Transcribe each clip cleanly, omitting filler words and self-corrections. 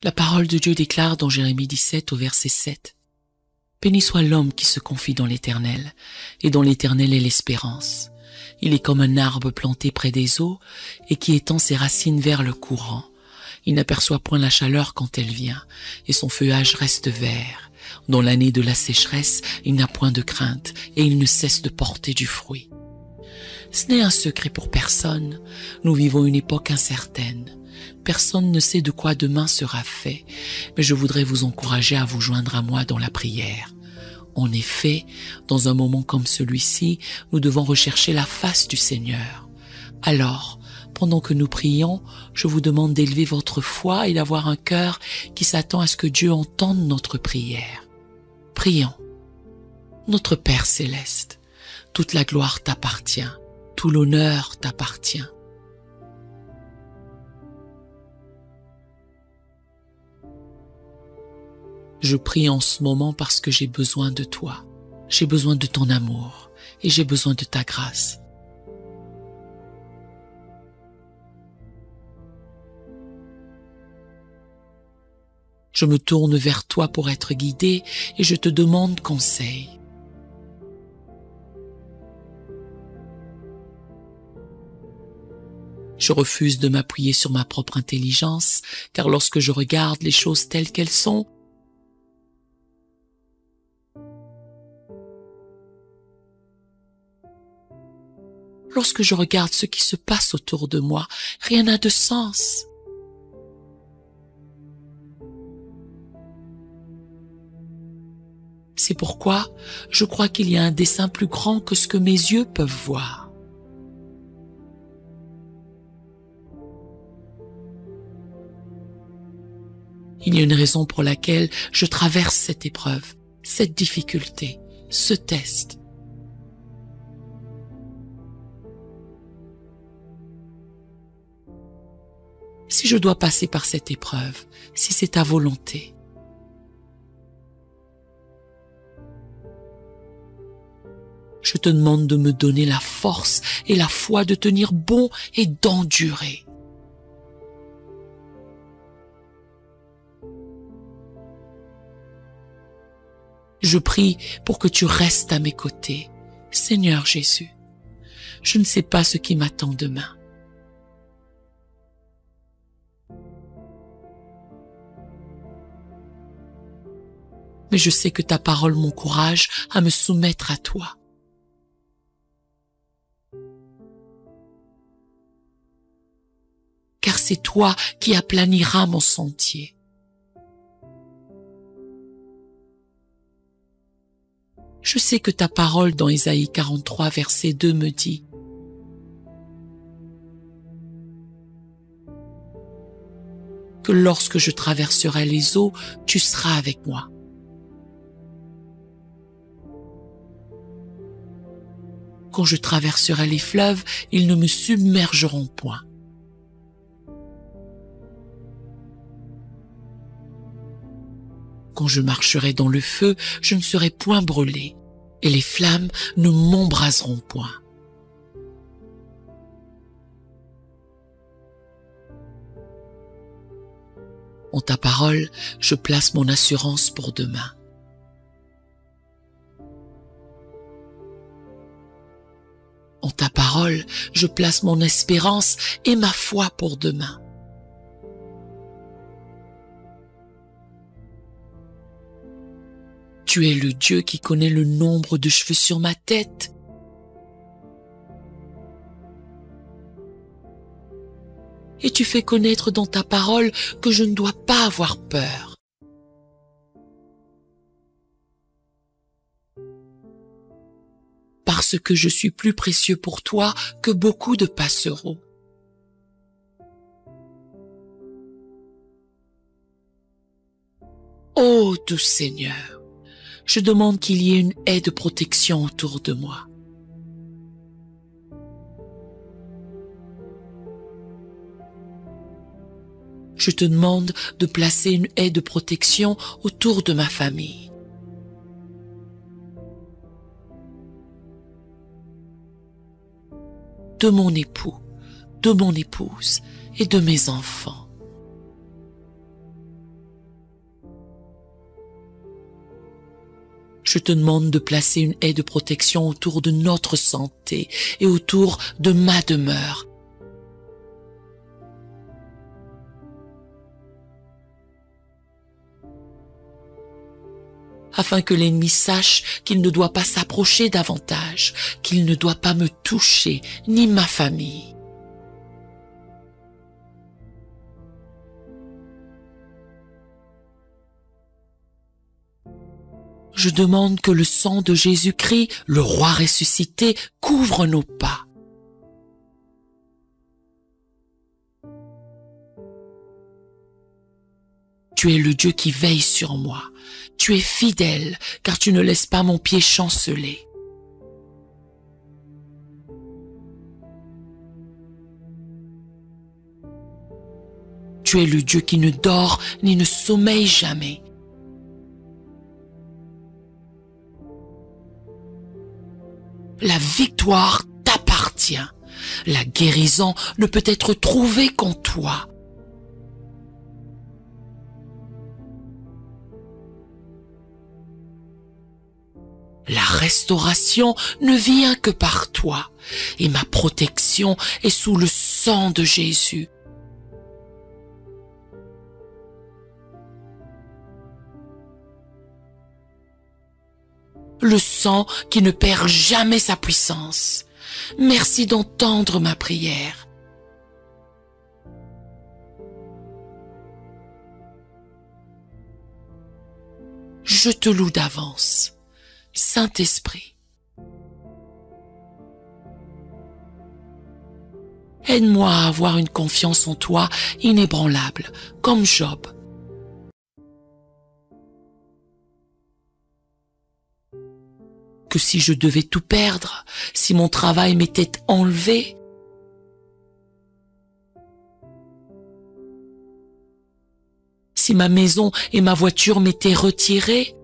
La parole de Dieu déclare dans Jérémie 17 au verset 7. Béni soit l'homme qui se confie dans l'Éternel, et dont l'Éternel est l'espérance. Il est comme un arbre planté près des eaux, et qui étend ses racines vers le courant. Il n'aperçoit point la chaleur quand elle vient, et son feuillage reste vert. Dans l'année de la sécheresse, il n'a point de crainte, et il ne cesse de porter du fruit. Ce n'est un secret pour personne. Nous vivons une époque incertaine. Personne ne sait de quoi demain sera fait, mais je voudrais vous encourager à vous joindre à moi dans la prière. En effet, dans un moment comme celui-ci, nous devons rechercher la face du Seigneur. Alors, pendant que nous prions, je vous demande d'élever votre foi et d'avoir un cœur qui s'attend à ce que Dieu entende notre prière. Prions. Notre Père céleste, toute la gloire t'appartient, tout l'honneur t'appartient. Je prie en ce moment parce que j'ai besoin de toi. J'ai besoin de ton amour et j'ai besoin de ta grâce. Je me tourne vers toi pour être guidé et je te demande conseil. Je refuse de m'appuyer sur ma propre intelligence, car lorsque je regarde les choses telles qu'elles sont, lorsque je regarde ce qui se passe autour de moi, rien n'a de sens. C'est pourquoi je crois qu'il y a un dessein plus grand que ce que mes yeux peuvent voir. Il y a une raison pour laquelle je traverse cette épreuve, cette difficulté, ce test. Si je dois passer par cette épreuve, si c'est ta volonté, je te demande de me donner la force et la foi de tenir bon et d'endurer. Je prie pour que tu restes à mes côtés. Seigneur Jésus, je ne sais pas ce qui m'attend demain. Mais je sais que ta parole m'encourage à me soumettre à toi. Car c'est toi qui aplaniras mon sentier. Je sais que ta parole dans Ésaïe 43, verset 2 me dit que lorsque je traverserai les eaux, tu seras avec moi. Quand je traverserai les fleuves, ils ne me submergeront point. Quand je marcherai dans le feu, je ne serai point brûlé, et les flammes ne m'embraseront point. En ta parole, je place mon assurance pour demain. En ta parole, je place mon espérance et ma foi pour demain. Tu es le Dieu qui connaît le nombre de cheveux sur ma tête. Et tu fais connaître dans ta parole que je ne dois pas avoir peur. Parce que je suis plus précieux pour toi que beaucoup de passereaux. Ô doux Seigneur, je demande qu'il y ait une haie de protection autour de moi. Je te demande de placer une haie de protection autour de ma famille. De mon époux, de mon épouse et de mes enfants. Je te demande de placer une haie de protection autour de notre santé et autour de ma demeure. Afin que l'ennemi sache qu'il ne doit pas s'approcher davantage, qu'il ne doit pas me toucher, ni ma famille. Je demande que le sang de Jésus-Christ, le roi ressuscité, couvre nos pas. Tu es le Dieu qui veille sur moi. Tu es fidèle, car tu ne laisses pas mon pied chanceler. Tu es le Dieu qui ne dort ni ne sommeille jamais. La victoire t'appartient. La guérison ne peut être trouvée qu'en toi. La restauration ne vient que par toi, et ma protection est sous le sang de Jésus. Le sang qui ne perd jamais sa puissance. Merci d'entendre ma prière. Je te loue d'avance, Saint-Esprit. Aide-moi à avoir une confiance en toi inébranlable, comme Job. Que si je devais tout perdre, si mon travail m'était enlevé, si ma maison et ma voiture m'étaient retirées,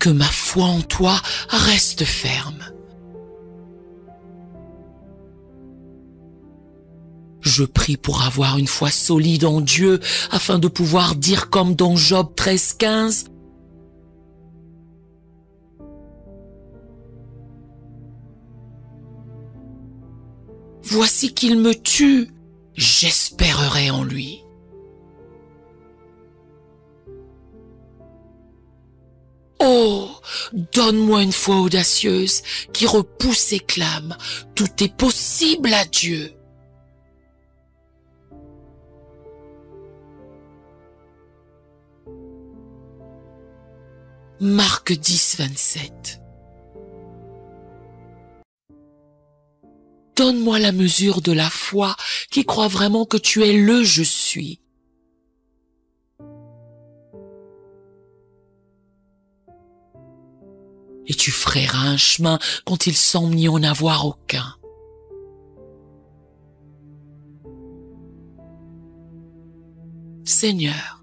que ma foi en toi reste ferme. Je prie pour avoir une foi solide en Dieu, afin de pouvoir dire comme dans Job 13,15, « Voici qu'il me tue, j'espérerai en lui. » Oh, donne-moi une foi audacieuse qui repousse et clame. Tout est possible à Dieu. Marc 10, 27. Donne-moi la mesure de la foi qui croit vraiment que tu es le je suis. Et tu frayeras un chemin quand il semble n'y en avoir aucun. Seigneur,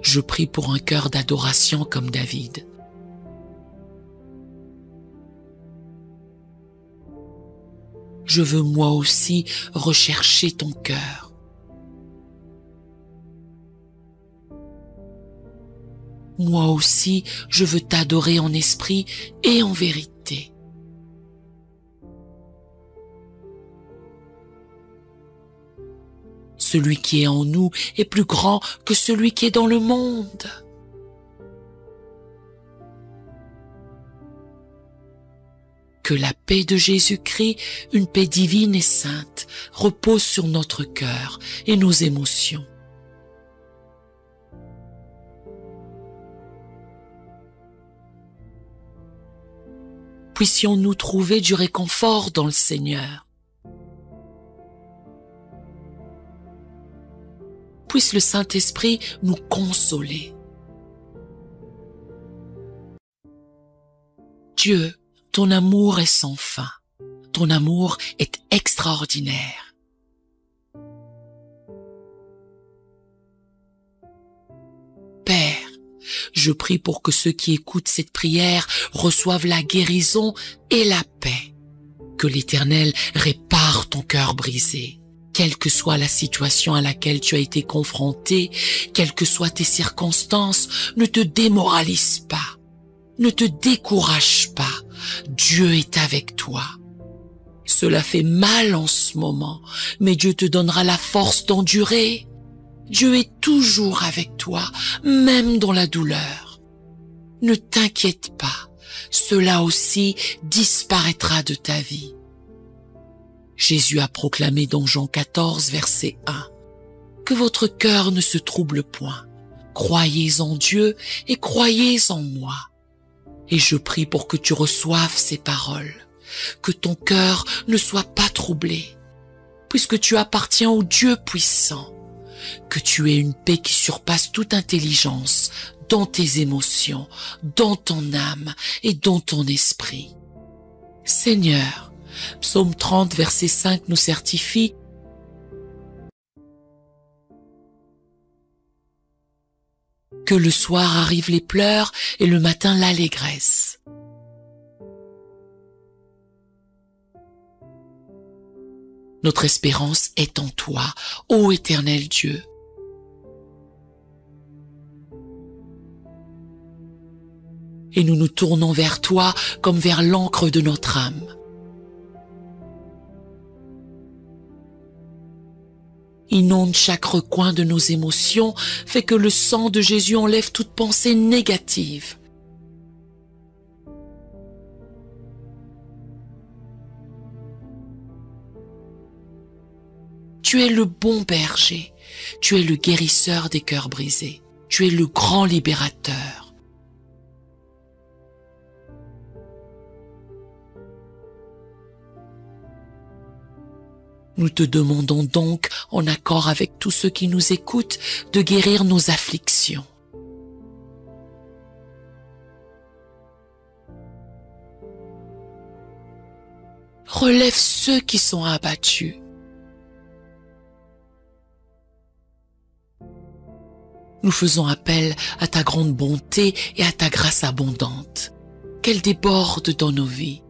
je prie pour un cœur d'adoration comme David. Je veux moi aussi rechercher ton cœur. Moi aussi, je veux t'adorer en esprit et en vérité. Celui qui est en nous est plus grand que celui qui est dans le monde. Que la paix de Jésus-Christ, une paix divine et sainte, repose sur notre cœur et nos émotions. Puissions-nous trouver du réconfort dans le Seigneur. Puisse le Saint-Esprit nous consoler. Dieu, ton amour est sans fin. Ton amour est extraordinaire. Père, je prie pour que ceux qui écoutent cette prière reçoivent la guérison et la paix. Que l'Éternel répare ton cœur brisé, Quelle que soit la situation à laquelle tu as été confronté, quelles que soient tes circonstances, ne te démoralise pas, ne te décourage pas. Dieu est avec toi. Cela fait mal en ce moment, mais Dieu te donnera la force d'endurer. Dieu est toujours avec toi, même dans la douleur. Ne t'inquiète pas, cela aussi disparaîtra de ta vie. Jésus a proclamé dans Jean 14, verset 1, « Que votre cœur ne se trouble point. Croyez en Dieu et croyez en moi. » Et je prie pour que tu reçoives ces paroles, que ton cœur ne soit pas troublé, puisque tu appartiens au Dieu puissant, que tu aies une paix qui surpasse toute intelligence dans tes émotions, dans ton âme et dans ton esprit. Seigneur, Psaume 30, verset 5 nous certifie que le soir arrivent les pleurs et le matin l'allégresse. Notre espérance est en toi, ô éternel Dieu. Et nous nous tournons vers toi comme vers l'encre de notre âme. Inonde chaque recoin de nos émotions, fait que le sang de Jésus enlève toute pensée négative. Tu es le bon berger, tu es le guérisseur des cœurs brisés, tu es le grand libérateur. Nous te demandons donc, en accord avec tous ceux qui nous écoutent, de guérir nos afflictions. Relève ceux qui sont abattus. Nous faisons appel à ta grande bonté et à ta grâce abondante, qu'elle déborde dans nos vies.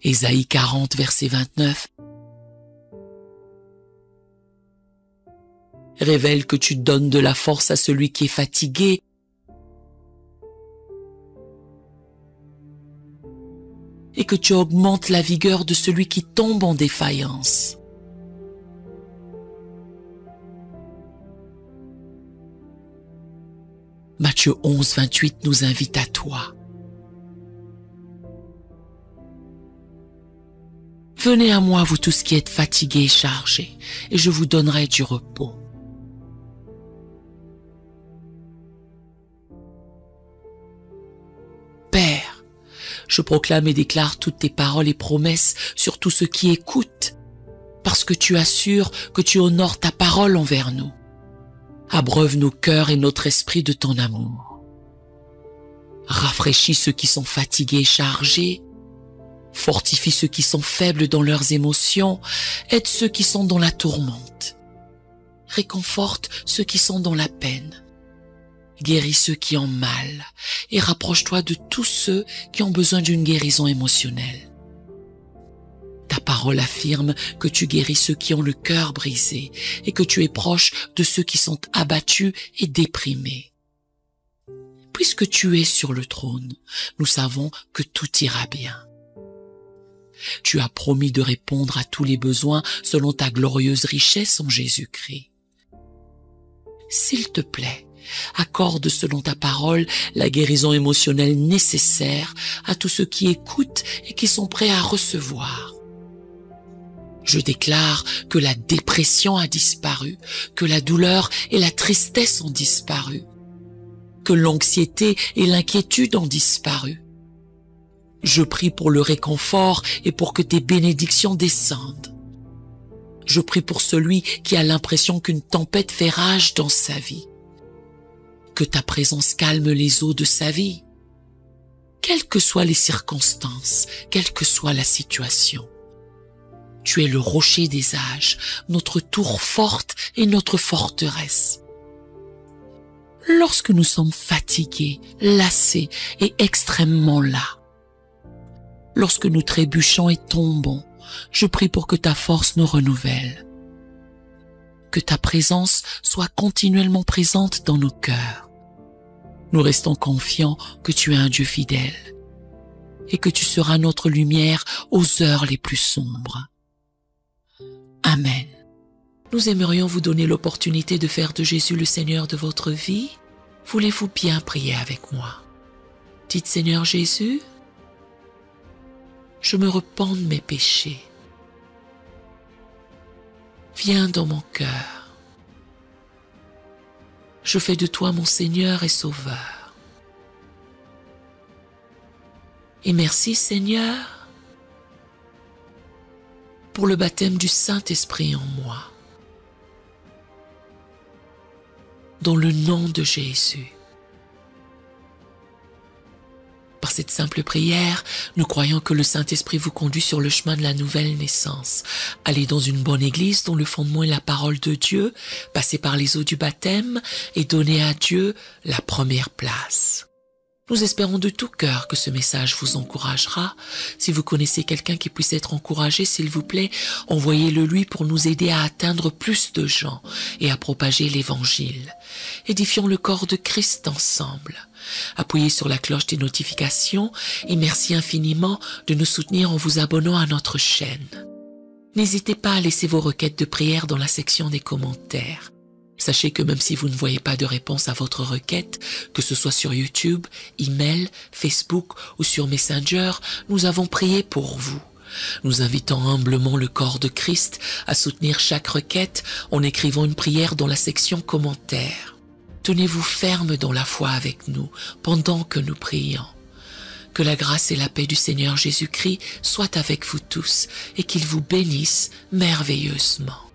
Ésaïe 40, verset 29. Révèle que tu donnes de la force à celui qui est fatigué et que tu augmentes la vigueur de celui qui tombe en défaillance. Matthieu 11, 28 nous invite à toi. Venez à moi, vous tous qui êtes fatigués et chargés, et je vous donnerai du repos. Père, je proclame et déclare toutes tes paroles et promesses sur tous ceux qui écoutent, parce que tu assures que tu honores ta parole envers nous. Abreuve nos cœurs et notre esprit de ton amour. Rafraîchis ceux qui sont fatigués et chargés. Fortifie ceux qui sont faibles dans leurs émotions, aide ceux qui sont dans la tourmente. Réconforte ceux qui sont dans la peine. Guéris ceux qui ont mal et rapproche-toi de tous ceux qui ont besoin d'une guérison émotionnelle. Ta parole affirme que tu guéris ceux qui ont le cœur brisé et que tu es proche de ceux qui sont abattus et déprimés. Puisque tu es sur le trône, nous savons que tout ira bien. Tu as promis de répondre à tous les besoins selon ta glorieuse richesse en Jésus-Christ. S'il te plaît, accorde selon ta parole la guérison émotionnelle nécessaire à tous ceux qui écoutent et qui sont prêts à recevoir. Je déclare que la dépression a disparu, que la douleur et la tristesse ont disparu, que l'anxiété et l'inquiétude ont disparu. Je prie pour le réconfort et pour que tes bénédictions descendent. Je prie pour celui qui a l'impression qu'une tempête fait rage dans sa vie. Que ta présence calme les eaux de sa vie. Quelles que soient les circonstances, quelle que soit la situation. Tu es le rocher des âges, notre tour forte et notre forteresse. lorsque nous sommes fatigués, lassés et extrêmement las. Lorsque nous trébuchons et tombons, je prie pour que ta force nous renouvelle. Que ta présence soit continuellement présente dans nos cœurs. Nous restons confiants que tu es un Dieu fidèle et que tu seras notre lumière aux heures les plus sombres. Amen. Nous aimerions vous donner l'opportunité de faire de Jésus le Seigneur de votre vie. Voulez-vous bien prier avec moi? Dites: Seigneur Jésus, je me repens de mes péchés. Viens dans mon cœur. Je fais de toi mon Seigneur et Sauveur. Et merci Seigneur pour le baptême du Saint-Esprit en moi. Dans le nom de Jésus. Par cette simple prière, nous croyons que le Saint-Esprit vous conduit sur le chemin de la nouvelle naissance. Allez dans une bonne église dont le fondement est la parole de Dieu, passez par les eaux du baptême et donnez à Dieu la première place. Nous espérons de tout cœur que ce message vous encouragera. Si vous connaissez quelqu'un qui puisse être encouragé, s'il vous plaît, envoyez-le lui pour nous aider à atteindre plus de gens et à propager l'Évangile. Édifions le corps de Christ ensemble. Appuyez sur la cloche des notifications et merci infiniment de nous soutenir en vous abonnant à notre chaîne. N'hésitez pas à laisser vos requêtes de prière dans la section des commentaires. Sachez que même si vous ne voyez pas de réponse à votre requête, que ce soit sur YouTube, email, Facebook ou sur Messenger, nous avons prié pour vous. Nous invitons humblement le corps de Christ à soutenir chaque requête en écrivant une prière dans la section commentaires. Tenez-vous ferme dans la foi avec nous pendant que nous prions. Que la grâce et la paix du Seigneur Jésus-Christ soient avec vous tous et qu'il vous bénisse merveilleusement.